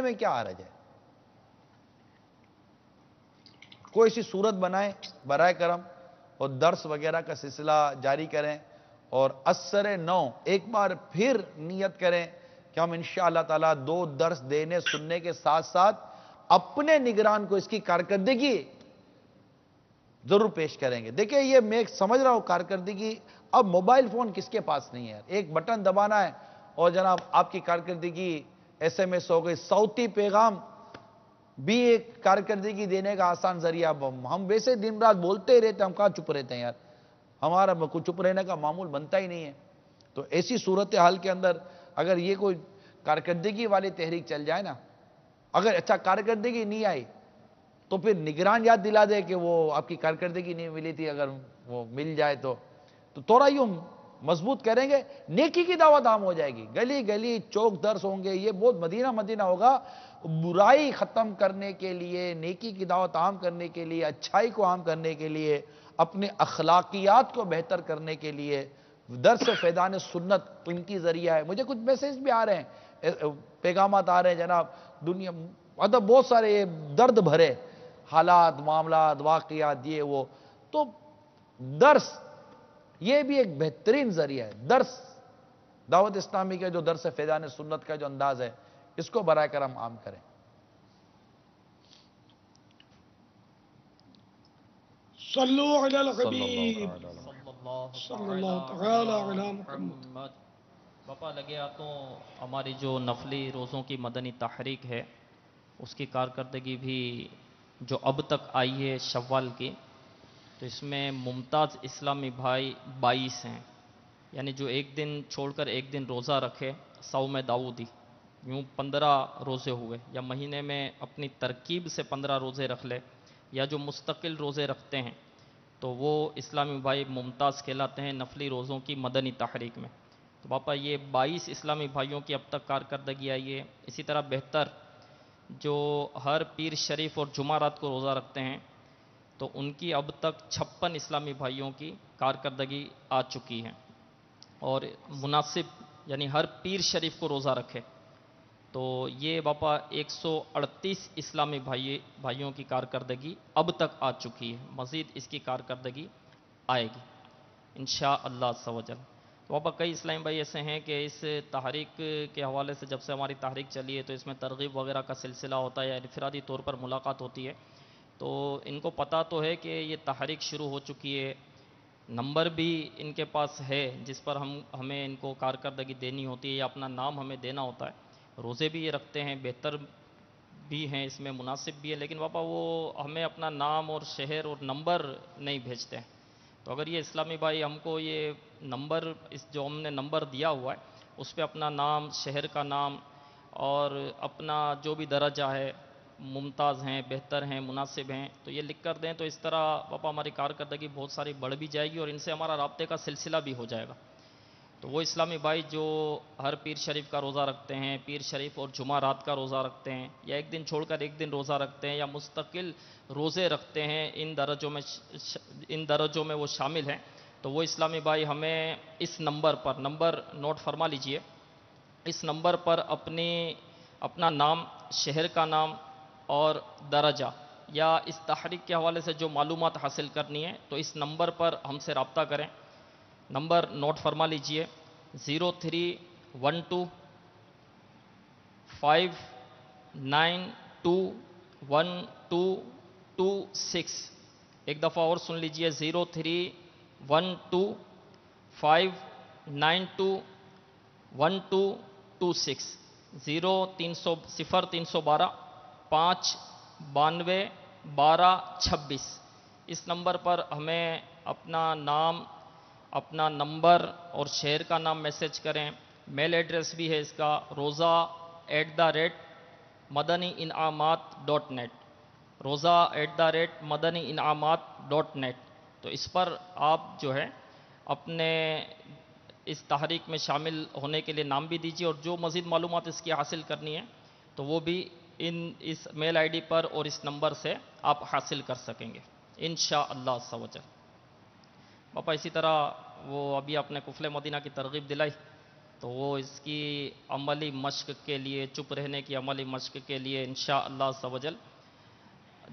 میں کیا حرج ہے؟ کوئی سی صورت بنائیں برائے کرم اور درس وغیرہ کا سلسلہ جاری کریں، اور عصر 9 ایک بار پھر نیت کریں کہ ہم انشاءاللہ تعالیٰ 2 درس دینے سننے کے ساتھ ساتھ اپنے نگران کو اس کی کارکردگی ضرور پیش کریں گے۔ دیکھیں یہ میں سمجھ رہا ہوں کارکردگی، اب موبائل فون کس کے پاس نہیں ہے؟ ایک بٹن دبانا ہے اور جناب آپ کی کارکردگی ایس ایم ایس ہو گئی، صوتی پیغام بھی ایک کارکردگی دینے کا آسان ذریعہ۔ ہم ویسے دن رات بولتے ہی رہتے ہیں، ہم کہاں چپ رہتے ہیں یار، ہمارا کچھ چپ رہنے کا معمول بنتا ہی نہیں ہے۔ تو ایسی صورتحال کے اندر اگر یہ کوئی کارکردگی والی تحریک چل جائے نا، اگر اچھا کارکردگی نہیں آئی تو پھر نگران یاد دلا دے کہ وہ آپ کی کارکردگی نہیں ملی تھی، اگر وہ مل جائے تو تھوڑا یوں مضبوط کریں گے، نیکی کی دعوت عام ہو جائے گی، گلی گلی چوک درس ہوں گے، یہ بہت مدینہ مدینہ ہوگا۔ برائی ختم کرنے کے لیے، نیکی کی دعوت عام کرنے کے لیے، اچھائی کو عام کرنے کے لیے، اپنے اخلاقیات کو بہتر کرنے کے لیے درس فیضان سنت ان کی ذریعہ ہے۔ مجھے کچھ میسیج بھی آ رہے ہیں، پیغامات آ رہے ہیں جناب، دنیا مطلب بہت سارے یہ درد بھرے حالات، معاملات، واقعات، یہ وہ، تو درس یہ بھی ایک بہترین ذریعہ ہے۔ درس دعوت اسلامی کے جو درس فیضان سنت کا جو انداز ہے، اس کو برائے کرم عام کریں۔ صلو علی صلی اللہ الحبیب تعالی علیہ صلی اللہ صلی تعالی اللہ تعالی علی علی محمد۔ محمد۔ باپا لگے تو ہماری جو نفلی روزوں کی مدنی تحریک ہے، اس کی کارکردگی بھی جو اب تک آئی ہے شوال کی، تو اس میں ممتاز اسلامی بھائی 22 ہیں، یعنی جو ایک دن چھوڑ کر ایک دن روزہ رکھے، صوم داؤدی، یوں 15 روزے ہوئے، یا مہینے میں اپنی ترکیب سے 15 روزے رکھ لے، یا جو مستقل روزے رکھتے ہیں، تو وہ اسلامی بھائی ممتاز کہلاتے ہیں نفلی روزوں کی مدنی تحریک میں۔ تو باپا یہ 22 اسلامی بھائیوں کی اب تک کارکردگی آئی ہے۔ اسی طرح بہتر جو ہر پیر شریف اور جمعرات کو روزہ رکھتے ہیں، تو ان کی اب تک 56 اسلامی بھائیوں کی کارکردگی آ چکی ہے، اور مناسب یعنی ہر پیر شریف کو روزہ رکھے تو یہ باپا 138 اسلامی بھائیوں کی کارکردگی اب تک آ چکی ہے، مزید اس کی کارکردگی آئے گی انشاءاللہ عز و جل۔ تو باپا کئی اسلامی بھائی ایسے ہیں کہ اس تحریک کے حوالے سے جب سے ہماری تحریک چلی ہے تو اس میں ترغیب وغیرہ کا سلسلہ ہوتا ہے یا انفرادی طور پر ملاقات ہوتی ہے، تو ان کو پتہ تو ہے کہ یہ تحریک شروع ہو چکی ہے، نمبر بھی ان کے پاس ہے جس پر ہمیں ان کو کارکردگی دینی ہوتی ہے یا اپنا نام ہمیں دینا ہوتا ہے، روزے بھی یہ رکھتے ہیں، بہتر بھی ہیں، اس میں مناسب بھی ہے، لیکن باپا وہ ہمیں اپنا نام اور شہر اور نمبر نہیں بھیجتے ہیں۔ تو اگر یہ اسلامی بھائی ہم کو یہ نمبر، اس جو ہم نے نمبر دیا ہوا ہے اس پہ اپنا نام، شہر کا نام اور اپنا جو بھی درجہ ہے، ممتاز ہیں، بہتر ہیں، مناسب ہیں، تو یہ لکھ کر دیں تو اس طرح باپا ہماری کارکردگی بہت ساری بڑھ بھی جائے گی اور ان سے ہمارا رابطے کا سلسلہ بھی ہو جائے گا۔ تو وہ اسلامی بھائی جو ہر پیر شریف کا روزہ رکھتے ہیں، پیر شریف اور جمعہ رات کا روزہ رکھتے ہیں، یا ایک دن چھوڑ کر ایک دن روزہ رکھتے ہیں، یا مستقل روزے رکھتے ہیں، ان درجوں میں وہ شامل ہیں، تو وہ اسلامی بھائی ہمیں اس نمبر پر، نمبر نوٹ فرما لیجئے، اس نمبر پر اپنا نام، شہر کا نام اور درجہ، یا اس تحریک کے حوالے سے جو معلومات حاصل کرنی ہے تو اس نمبر پر ہم سے رابطہ کریں۔ نمبر نوٹ فرما لیجئے 0312592126۔ ایک دفعہ اور سن لیجئے 0312592126، 0312 5921226۔ اس نمبر پر ہمیں اپنا نام، اپنا نمبر اور شہر کا نام میسج کریں۔ میل ایڈریس بھی ہے اس کا roza@madaniinaamat.net، roza@madaniinaamat.net۔ تو اس پر آپ جو ہے اپنے اس تحریک میں شامل ہونے کے لیے نام بھی دیجیے، اور جو مزید معلومات اس کی حاصل کرنی ہے تو وہ بھی اس میل آئی ڈی پر اور اس نمبر سے آپ حاصل کر سکیں گے انشاءاللہ عز و جل۔ باپا اسی طرح وہ ابھی آپ نے کفل مدینہ کی ترغیب دلائی، تو وہ اس کی عملی مشق کے لیے، چپ رہنے کی عملی مشق کے لیے انشاءاللہ عز و جل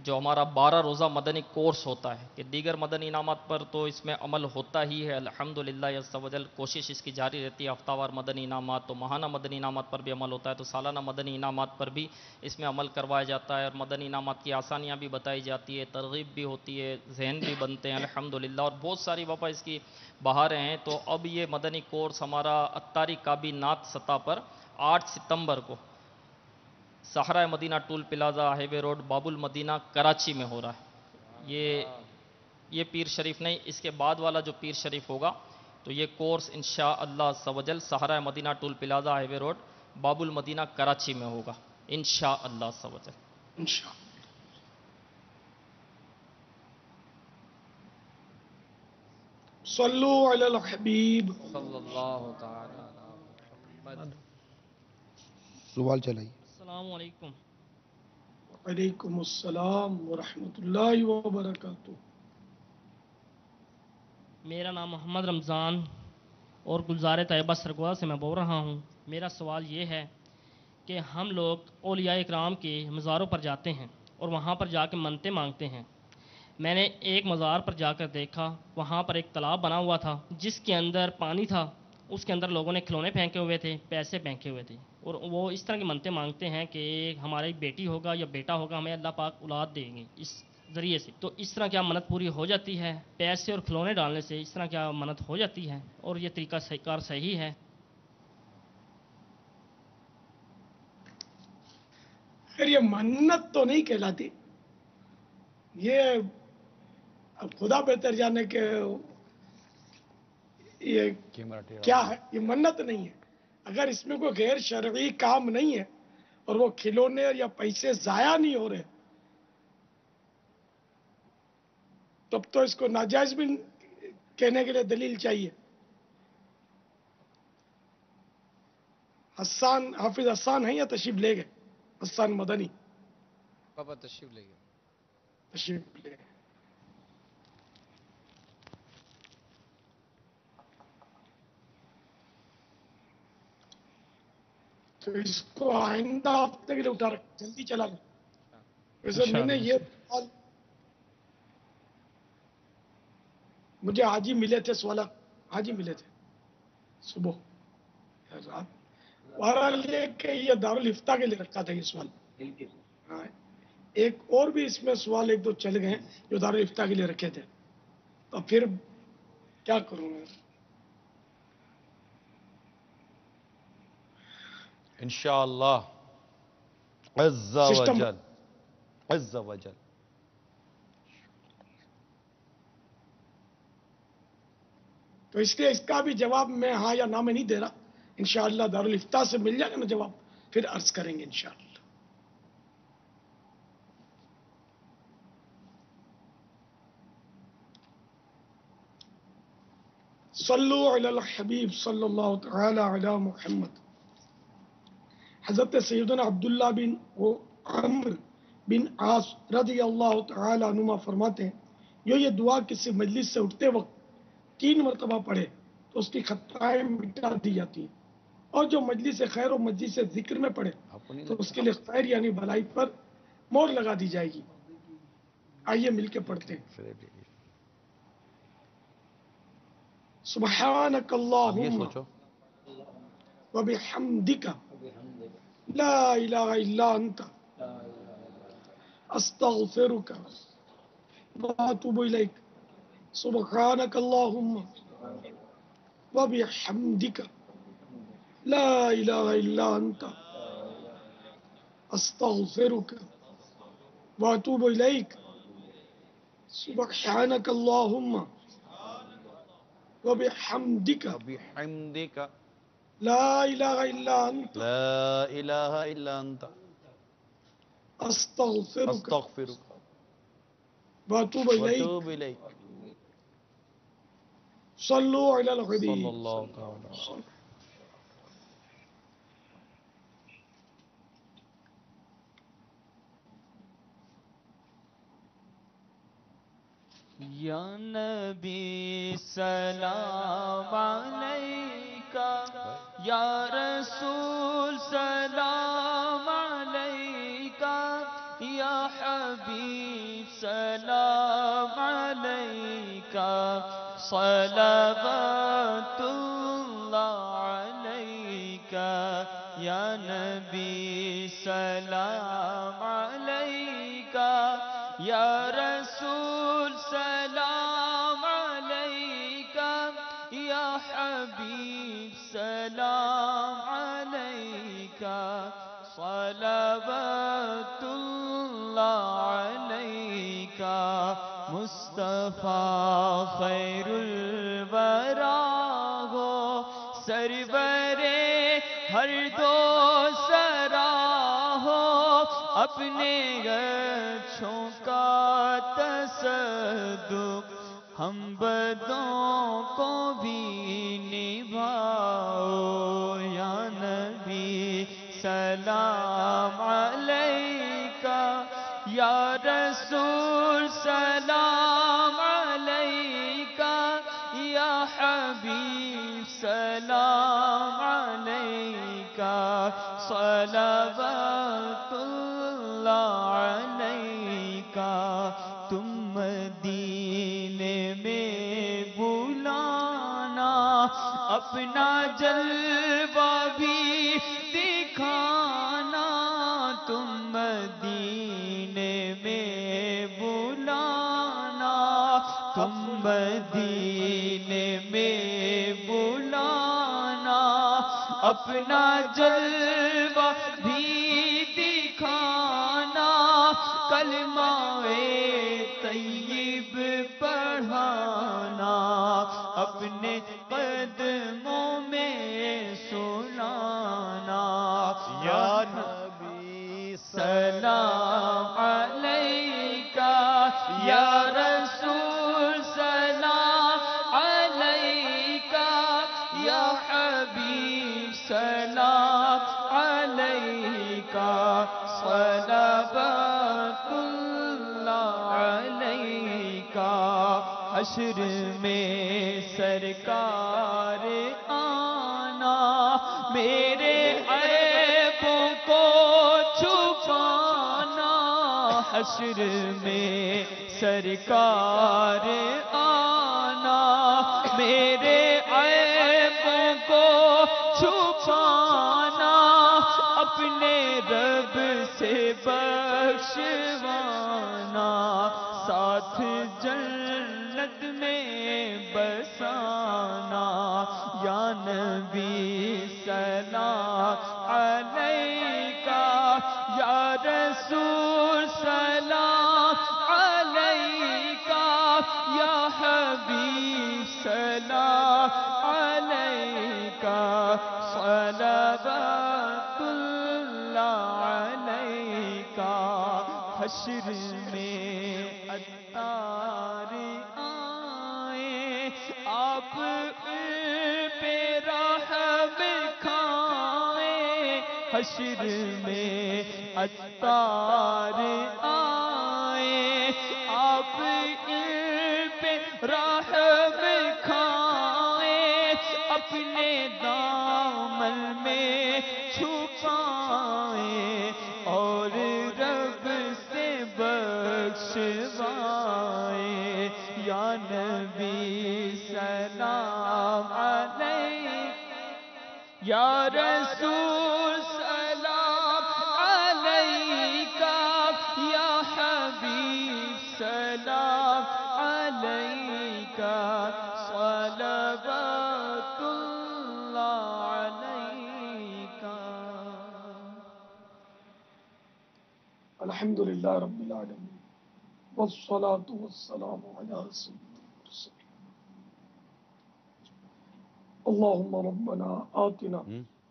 جو ہمارا 12 روزہ مدنی کورس ہوتا ہے، کہ دیگر مدنی انعامات پر تو اس میں عمل ہوتا ہی ہے الحمدللہ عز و جل، کوشش اس کی جاری رہتی ہے، ہفتہ وار مدنی انعامات، تو ماہانہ مدنی انعامات پر بھی عمل ہوتا ہے، تو سالانہ مدنی انعامات پر بھی اس میں عمل کروایا جاتا ہے، اور مدنی انعامات کی آسانیاں بھی بتائی جاتی ہے، ترغیب بھی ہوتی ہے، ذہن بھی بنتے ہیں الحمدللہ، اور بہت ساری وفا اس کی بہاریں ہیں۔ تو اب یہ مدنی کورس ہمارا اتاری کابینات سطح پر 8 ستمبر کو صحرائے مدینہ ٹول پلازا، ہائی وے روڈ، باب المدینہ، کراچی میں ہو رہا ہے۔ یہ پیر شریف نہیں، اس کے بعد والا جو پیر شریف ہوگا تو یہ کورس انشاءاللہ عز و جل صحرائے مدینہ ٹول پلازا، ہائی وے روڈ، باب المدینہ، کراچی میں ہوگا انشاءاللہ عز و جل۔ انشاءاللہ۔ صلو علی الحبیب۔ صلی اللہ تعالی علی محمد۔ سوال چلائیے۔ السلام علیکم۔ وعلیکم السلام ورحمۃ اللہ وبرکاتہ۔ میرا نام محمد رمضان اور گلزار طیبہ سرگودا سے میں بول رہا ہوں۔ میرا سوال یہ ہے کہ ہم لوگ اولیاء اکرام کے مزاروں پر جاتے ہیں اور وہاں پر جا کے منتیں مانگتے ہیں۔ میں نے ایک مزار پر جا کر دیکھا، وہاں پر ایک تالاب بنا ہوا تھا جس کے اندر پانی تھا، اس کے اندر لوگوں نے کھلونے پھینکے ہوئے تھے، پیسے پھینکے ہوئے تھے، اور وہ اس طرح کی منتیں مانگتے ہیں کہ ہماری بیٹی ہوگا یا بیٹا ہوگا، ہمیں اللہ پاک اولاد دیں گے اس ذریعے سے۔ تو اس طرح کیا منت پوری ہو جاتی ہے؟ پیسے اور کھلونے ڈالنے سے اس طرح کیا منت ہو جاتی ہے؟ اور یہ طریقہ کار صحیح ہے؟ خیر یہ منت تو نہیں کہلاتی، یہ اب خدا بہتر جانے کہ یہ کیا ہے، یہ منت نہیں ہے۔ اگر اس میں کوئی غیر شرعی کام نہیں ہے اور وہ کھلونے یا پیسے ضائع نہیں ہو رہے تب تو اس کو ناجائز بھی کہنے کے لیے دلیل چاہیے۔ حسان، حافظ حسان ہیں یا تشریف لے گئے؟ حسان مدنی پاپا تشریف لے گئے۔ تشریف لے گئے۔ تو اس کو آئندہ ہفتے کے لیے اٹھا رکھ، جلدی چلا گیا۔ ویسے میں نے یہ سوال، مجھے آج ہی ملے تھے سوالات، آج ہی ملے تھے صبح یا رات۔ بہرحال یہ کہ یہ دارالفتہ کے لیے رکھا تھا یہ سوال۔ ہاں، ایک اور بھی اس میں سوال ایک دو چل گئے جو دارالفتہ کے لیے رکھے تھے، تو پھر کیا کروں میں؟ انشاءاللہ عز و سسٹم جل، عز و جل۔ تو اس لیے اس کا بھی جواب میں ہاں یا نہ میں نہیں دے رہا، انشاءاللہ دارالفتہ سے مل جائے گا نا جواب، پھر عرض کریں گے انشاءاللہ۔ صلو علی الحبیب صلی اللہ تعالی علی محمد۔ حضرت سیدنا عبداللہ بن عمر بن عاص رضی اللہ تعالی عنہما فرماتے ہیں، جو یہ دعا کسی مجلس سے اٹھتے وقت 3 مرتبہ پڑھے تو اس کی خطائیں مٹا دی جاتی ہیں، اور جو مجلس خیر و مجلس ذکر میں پڑھے تو اس کے لیے خیر یعنی بھلائی پر مور لگا دی جائے گی۔ آئیے مل کے پڑھتے ہیں۔ سبحانک اب یہ اللہم سوچو، وبحمدک لا الہ الا انت استغفرک واتوب الیک۔ سبحانک اللہم وبحمدک لا الہ الا انت استغفرک واتوب الیک۔ سبحانک اللہم وبحمدک وبحمدک لا الہ الا انت لا الہ الا انت استغفرک استغفرک واتوب الیک۔ واتوب الیک۔ صلو علی صلی الحبیب۔ اللہ تعالی۔ یا نبی سلام علیکہ یا رسول سلام علیکہ، یا حبیب سلام علیکہ، صلوات اللہ علیکہ، یا نبی سلام علیکہ، یا رسول سلام علیکہ، یا حبیب سلام علیکہ، صلوات اللہ علیکہ، مصطفیٰ خیر الورا ہو، سرور ہر دو سرا ہو، اپنے اچھوں کا تصدق ہم بدوں کو بھی نبھاؤ، یا نبی سلام علیکہ، یا رسول سلام علیکہ، یا حبیب سلام علیکہ، صلوات اللہ علیکہ، تم مدینے میں بلانا، اپنا جلوہ بھی دکھانا، تم مدینے میں بلانا، تم مدینے میں بلانا، اپنا جلوہ بھی دکھانا، کلمہ طیب پڑھانا، اپنے قدموں میں سلانا، یا نبی سلام علیکہ، یا رسول سلام علیکہ، یا حبیب سلام علیکہ، صلوات اللہ علیکہ، حشر میں سرکار آنا، میرے عیبوں کو چھپانا، حشر میں سرکار آنا، میرے عیبوں کو چھپانا، اپنے رب سے بخشوانا، ساتھ جنت میں بسانا، یا نبی سلام علیکہ، یا رسول سلام علیکہ، یا حبیب سلام علیکہ، صلوات اللہ علیکہ، حشر میں عطار آئے، آپ پہ رحم کھائیں، حشر میں عطار آئے، آپ پہ رحم کھائیں، اپنے دامن میں چھپائیں، اور رب سے بخشوائیں، یا نبی سلام علیکہ، یا رسول سلام علیکہ، یا حبیب سلام علیکہ، صلوات اللہ علیکہ۔ الحمدللہ رب العالمین، والصلاة والسلام علی سید المرسلین۔ اللہم ربنا آتنا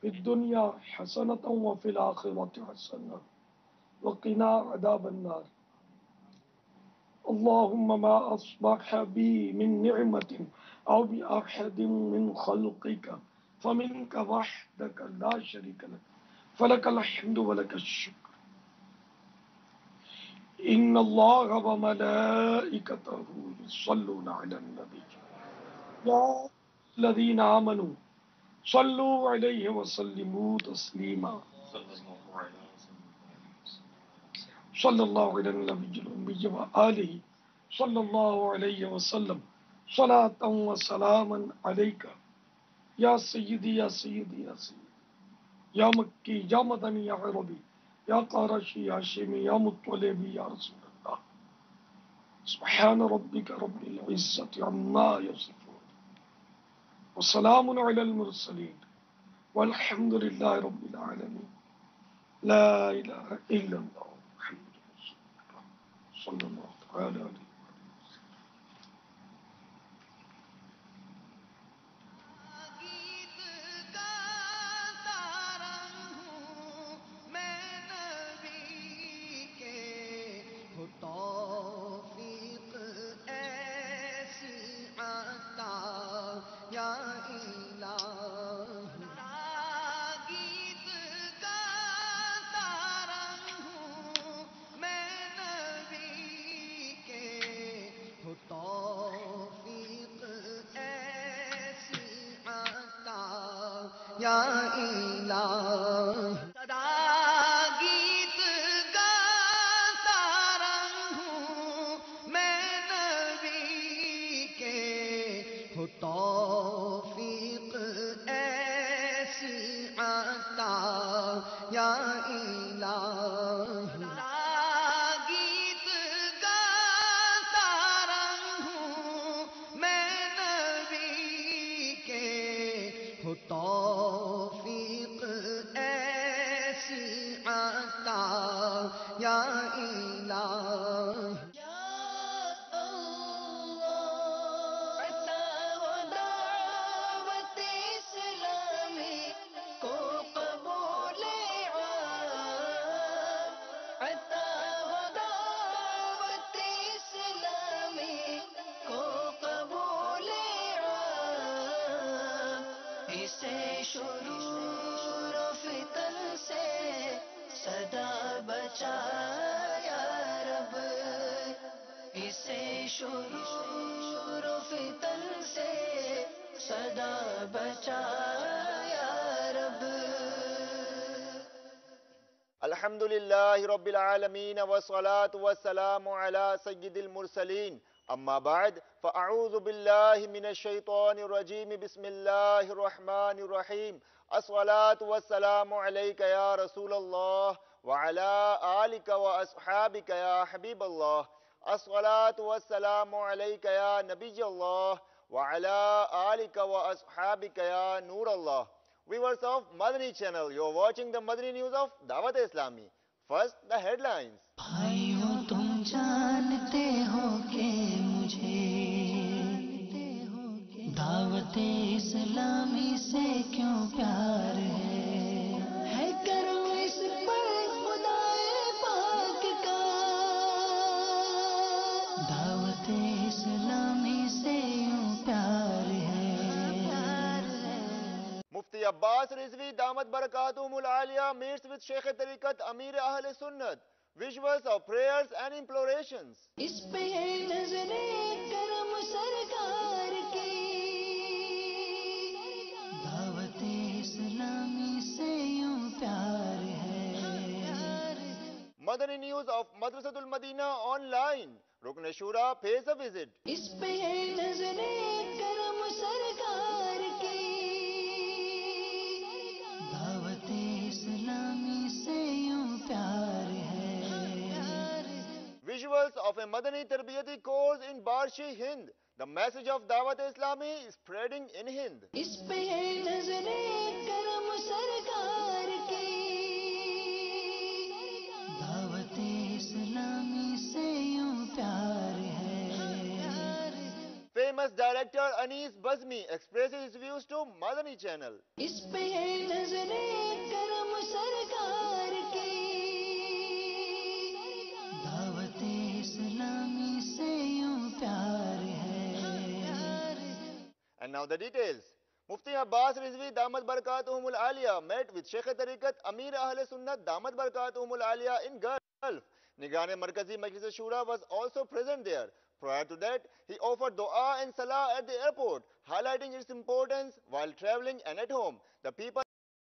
فی الدنیا حسنة وفی الآخرة حسنة وقنا عذاب النار۔ اللہم ما اصبح بی من نعمت او بأحد من خلقک فمنک وحدک لا شریک لک، فلک الحمد ولک الشکر۔ ان اللہ وملائکتہ یصلون علی النبی یا الذین آمنوا صلوا علیہ وسلموا تسلیما صلی اللہ علی النبی الأمی وآلہ صلی اللہ علیہ وسلم صلاۃ و سلاما علیک یا سیدی یا سیدی یا سیدی یا مکی یا مدنی یا عربی یا قارشی یا شیمی یا مطلبی یا رسول اللہ سبحان ربک رب العزت عما یصفون وسلام علی المرسلین والحمد للہ رب العالمین لا الہ الا اللہ محمد رسول اللہ صلی اللہ تعالی علیہ توفیق ایسی عطا یا الہ گیت گاتا رہوں میں نبی کے ہو توفیق ایسی عطا یا الہ توفیق ایسی عطا یا الہ گیت گاتا رہوں میں نبی کے ہو توفیق ایسی عطا یا الہ شرور و فتن سے صدا بچا یا رب اسے شرور و فتن سے صدا بچا یا رب الحمد للہ رب العالمین والصلاة والسلام علی سید المرسلین اما بعد فاعوذ باللہ من الشیطان الرجیم بسم اللہ الرحمن الرحیم الصلاة والسلام علیک یا رسول اللہ وعلی آلک واصحابک یا حبیب اللہ الصلاة والسلام علیک یا نبی اللہ وعلی آلک واصحابک یا نور اللہ. Viewers of Madani channel, you are watching the Madani news of Dawat Islami. First, the headlines. بھائیو تم جانتے ہو کہ مجھے دعوت اسلامی سے کیوں پیار ہے کرم اس پر خدائے پاک کا دعوت اسلامی سے یوں پیار ہے Mufti Abbas Rizvi Damat Barakatum Al-Aliya meets with Sheikh Tariqat Amir Ahl Sunnat. Visuals of prayers and implorations. اس پہ ہے نظر کرم سرکار کی دعوت اسلامی سے یوں پیار ہے Madani news of Madrasatul Madina online. Rukn Shura pays a visit. اس پہ ہے نظر کرم سرکار کی دعوت اسلامی سے یوں پیار ہے Visuals of a Madani Tarbiyati course in Barshi, Hind. The message of Dawat Islami is spreading in Hind. اس پہ ہے نظر کرم سرکار کی دعوت اسلامی سے یوں پیار ہے Famous director Anis Bazmi expresses his views to Madani channel. اس پہ ہے نظر کرم سرکار کی دعوت اسلامی سے یوں پیار ہے And now the details. Mufti Abbas Rizvi Damat Barakatuhum Al-Aliya met with Sheikh Tariqat Amir Ahl Sunnat Damat Barakatuhum Al-Aliya in Gulf. Nigan Markazi Majlis Shura was also present there. Prior to that, he offered dua and salah at the airport, highlighting its importance while traveling and at home. The people